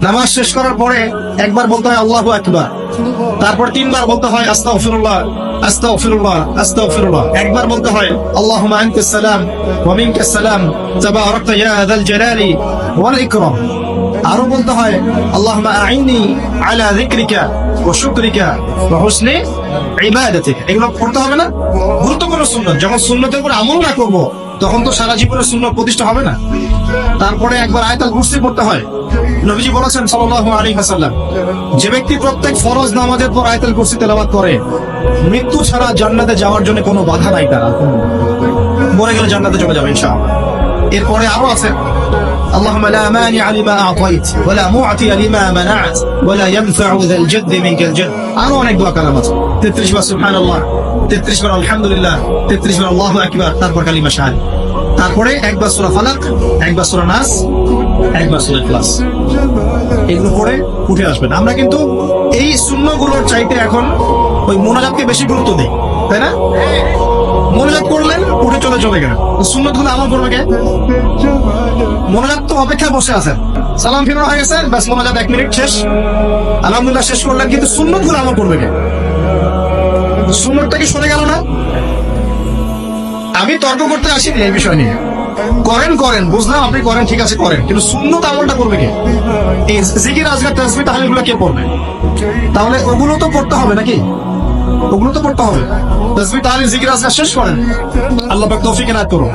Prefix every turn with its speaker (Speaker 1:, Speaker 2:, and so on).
Speaker 1: নামাজ শেষ করার পরে একবার বলতে হয় আল্লাহু আকবার, তারপর 3 বার বলতে হয় আস্তাগফিরুল্লাহ আস্তাগফিরুল্লাহ আস্তাগফিরুল্লাহ, একবার বলতে হয় আল্লাহুম্মা আনতাস সালাম ওয়া মিনকাস সালাম তাবারাকতা ইয়া যাল জালালি ওয়াল ইকরাম। আরো বলতে হয় আল্লাহুম্মা আইন্নি আলা যিকরিকা ওয়া শুকরিকা ওয়া হুসনি ইবাদাতিক। এগুলো পড়তে হবে না? গুরুত্বপূর্ণ সুন্নাত। যখন সুন্নতের উপর আমল না করব তখন তো সারা জীবনের সুন্নাত প্রতিষ্ঠা হবে না। তারপরে একবার আয়াতুল কুরসি পড়তে হয়। নবীজি বলেছেন সাল্লাল্লাহু আলাইহি ওয়াসাল্লাম, যে ব্যক্তি প্রত্যেক ফরজ নামাজের পর আয়াতুল কুরসি তেলাওয়াত করে মৃত্যু ছাড়া জান্নাতে যাওয়ার জন্য কোনো বাধা নাই, তারা মরে গেলে জান্নাতে চলে যাবে ইনশাআল্লাহ। এরপরে আরো আছে আল্লাহুম্মা লা মানিআ লিমা আ'তাইত ওয়া লা মু'তিয়া লিমা মানা'ত ওয়া লা ইয়ানফা'ু যাল জাদ্দি মিনকাল জাদ। আরো অনেক দোয়া কালাম আছে। 33 বার সুবহানাল্লাহ, 33 বার আলহামদুলিল্লাহ, 33 বার আল্লাহু আকবার, তারপর কালিমা শাহাদাত, তারপরে একবার সূরা ফালাক, একবার সূরা নাস, একবার সূরা ইখলাস। এগুলো পড়ে উঠে আসবেন। আমরা কিন্তু এই সুন্নহগুলোর চাইতে এখন ওই মোনাজাতকে বেশি গুরুত্ব দিই, তাই না? মোনাজাত করলেন, উঠে চলে গেলেন, সুন্নতগুলো আমল করবে কে? মোনাজাত তো অপেক্ষায় বসে আছেন, সালাম ফিরানো হয়ে গেছে, ব্যাস মোনাজাত 1 মিনিট শেষ, আলহামদুলিল্লাহ শেষ করলেন, কিন্তু সুন্নতগুলো আমল করবে কে? সুন্নতটা কি সরে গেল না? আমি তর্ক করতে আসিনি এই বিষয় নিয়ে। করেন বুঝলাম, আপনি করেন, ঠিক আছে করেন, কিন্তু সুন্নত আমলটা করবে কে? এই জিকির আজকার তাসবিহ তাহলিল গুলো কে পড়বে? তাহলে ওগুলো তো পড়তে হবে নাকি? ওগুলো তো পড়তে হবে। তাসবিহ তাহলিল জিকির আজকার শেষ করেন, আল্লাহ পাক তৌফিক এনায়েত করুন।